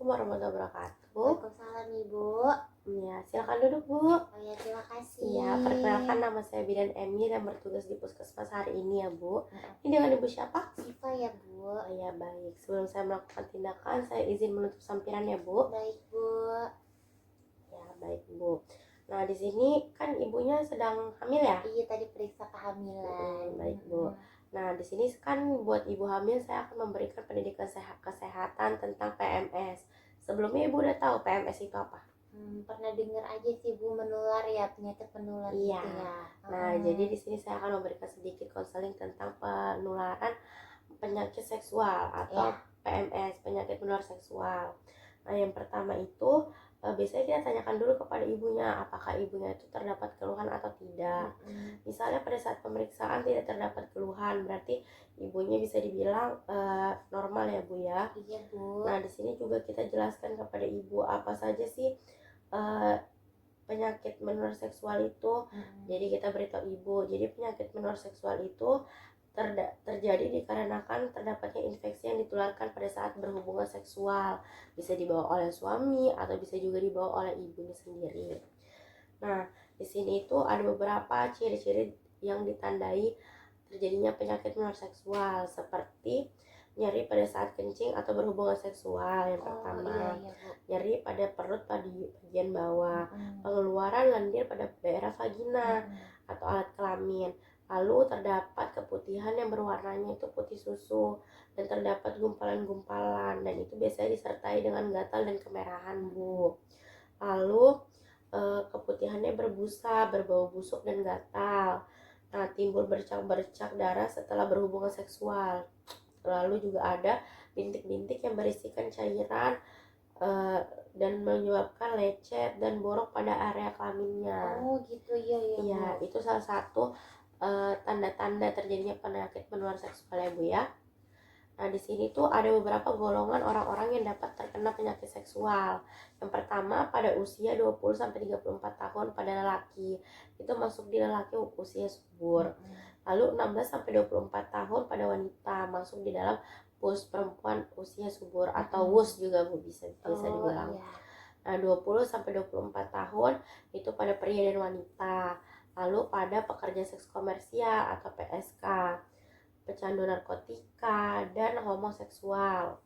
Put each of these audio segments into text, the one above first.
warahmatullahi wabarakatuh. Waalaikumsalam Ibu. Ya, silakan duduk Bu. Oh ya, terima kasih. Ya, perkenalkan nama saya Bidan Emi dan bertugas di Puskesmas hari ini ya Bu. Ini dengan Ibu siapa? Siva ya Bu. Oh ya, baik. Sebelum saya melakukan tindakan, saya izin menutup sampiran ya Bu. Baik Bu. Ya, baik Bu. Nah, di sini kan ibunya sedang hamil ya? Iya, tadi periksa kehamilan. Baik Bu. Nah, di sini kan buat ibu hamil saya akan memberikan pendidikan kesehatan tentang PMS. Sebelumnya ibu udah tahu PMS itu apa? Pernah dengar aja sih Bu, menular ya, penyakit menular Iya. gitu ya. Nah, jadi di sini saya akan memberikan sedikit konseling tentang penularan penyakit seksual atau PMS, penyakit menular seksual. Nah, yang pertama itu biasanya kita tanyakan dulu kepada ibunya apakah ibunya itu terdapat keluhan atau tidak. Misalnya pada saat pemeriksaan tidak terdapat keluhan, berarti ibunya bisa dibilang normal ya Bu ya. Iya Bu. Nah, di sini juga kita jelaskan kepada ibu apa saja sih penyakit menular seksual itu. Jadi kita beritahu ibu, jadi penyakit menular seksual itu terjadi dikarenakan terdapatnya infeksi yang ditularkan pada saat berhubungan seksual, bisa dibawa oleh suami atau bisa juga dibawa oleh ibunya sendiri. Nah, di sini itu ada beberapa ciri-ciri yang ditandai terjadinya penyakit menular seksual, seperti nyeri pada saat kencing atau berhubungan seksual yang pertama, nyeri pada perut pada bagian bawah, pengeluaran lendir pada daerah vagina atau alat kelamin. Lalu terdapat keputihan yang berwarnanya itu putih susu dan terdapat gumpalan-gumpalan, dan itu biasanya disertai dengan gatal dan kemerahan Bu. Lalu keputihannya berbusa, berbau busuk dan gatal. Nah, timbul bercak-bercak darah setelah berhubungan seksual. Lalu juga ada bintik-bintik yang berisikan cairan dan menyebabkan lecet dan borok pada area kelaminnya. Oh gitu ya. Iya, itu salah satu tanda-tanda terjadinya penyakit menular seksual ya Bu ya. Nah, di sini tuh ada beberapa golongan orang-orang yang dapat terkena penyakit seksual. Yang pertama pada usia 20-34 tahun pada lelaki. Itu masuk di lelaki usia subur. Lalu 16-24 tahun pada wanita, masuk di dalam pus perempuan usia subur atau WUS juga Bu bisa dibilang. Nah, 20-24 tahun itu pada pria dan wanita. Lalu pada pekerja seks komersial atau PSK, pecandu narkotika, dan homoseksual.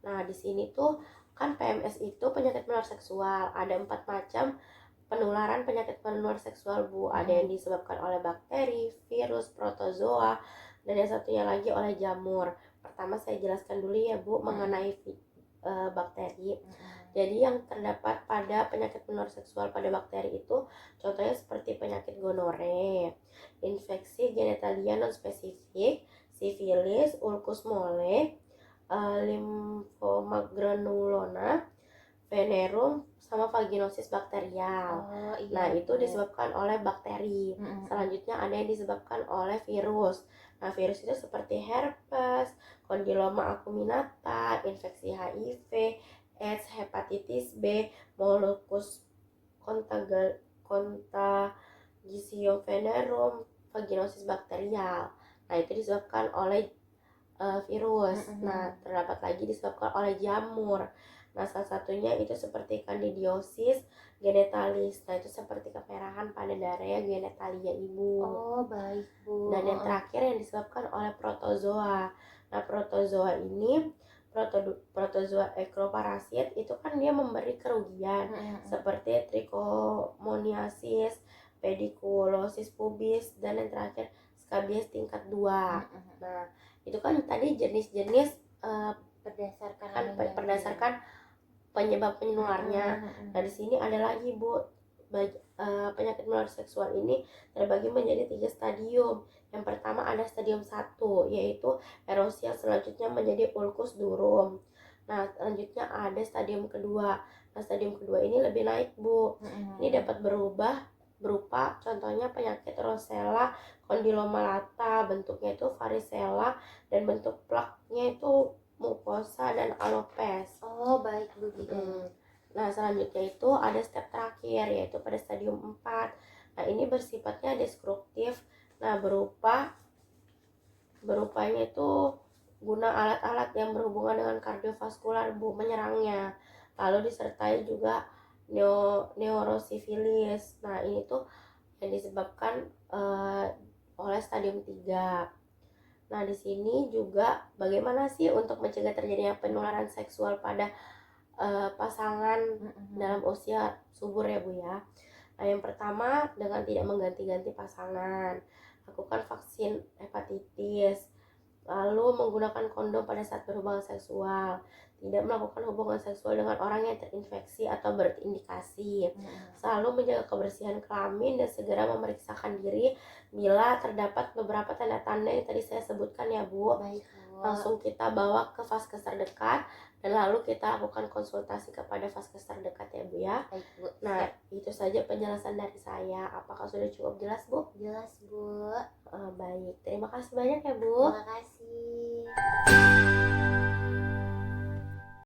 Nah, di sini tuh kan PMS itu penyakit menular seksual. Ada 4 macam penularan penyakit menular seksual Bu. Ada yang disebabkan oleh bakteri, virus, protozoa, dan yang satunya lagi oleh jamur. Pertama saya jelaskan dulu ya Bu mengenai bakteri. Jadi yang terdapat pada penyakit menular seksual pada bakteri itu contohnya seperti penyakit gonore, infeksi genitalia non spesifik, sifilis, ulcus mole, limfoma granulona, venerum, sama vaginosis bakterial. Nah, itu disebabkan oleh bakteri. Selanjutnya ada yang disebabkan oleh virus. Nah, virus itu seperti herpes, kondiloma acuminata, infeksi HIV, AIDS, hepatitis B, molluscus contagiosum venerum, vaginosis bakterial. Nah, itu disebabkan oleh virus. Nah, terdapat lagi disebabkan oleh jamur. Nah, salah satunya itu seperti candidiosis genitalis. Nah, itu seperti kemerahan pada daerah genitalia ibu. Oh, baik Bu. Dan yang terakhir yang disebabkan oleh protozoa. Nah, protozoa ini protozoa ekroparasit itu kan dia memberi kerugian seperti trichomoniasis, pediculosis pubis, dan yang terakhir scabies tingkat 2. Nah, itu kan tadi jenis-jenis berdasarkan penyebab penularnya. Nah, di sini ada lagi Bu, penyakit menular seksual ini terbagi menjadi 3 stadium. Yang pertama ada stadium 1, yaitu erosi yang selanjutnya menjadi ulcus durum. Nah, selanjutnya ada stadium kedua. Nah, stadium kedua ini lebih naik Bu. Ini dapat berubah berupa contohnya penyakit Rosella condyloma lata, bentuknya itu varicella, dan bentuk plaknya itu mukosa dan alopes. Oh, baik Bu. Nah, selanjutnya itu ada step terakhir, yaitu pada stadium 4. Nah, ini bersifatnya destruktif. Nah, berupanya itu guna alat-alat yang berhubungan dengan kardiovaskular Bu menyerangnya. Lalu disertai juga neurosifilis. Nah, ini tuh yang disebabkan oleh stadium 3. Nah, di sini juga bagaimana sih untuk mencegah terjadinya penularan seksual pada pasangan dalam usia subur ya Bu ya. Nah, yang pertama dengan tidak mengganti-ganti pasangan, lakukan vaksin hepatitis, lalu menggunakan kondom pada saat berhubungan seksual, tidak melakukan hubungan seksual dengan orang yang terinfeksi atau berindikasi, selalu menjaga kebersihan kelamin dan segera memeriksakan diri bila terdapat beberapa tanda-tanda yang tadi saya sebutkan ya Bu. Baik, Bu. Langsung kita bawa ke vaskes terdekat dan lalu kita lakukan konsultasi kepada vaskes terdekat ya Bu ya. Baik, Bu. Nah, Siap. itu saja penjelasan dari saya. Apakah sudah cukup jelas Bu? Jelas, Bu. Baik, terima kasih banyak ya Bu. Terima kasih.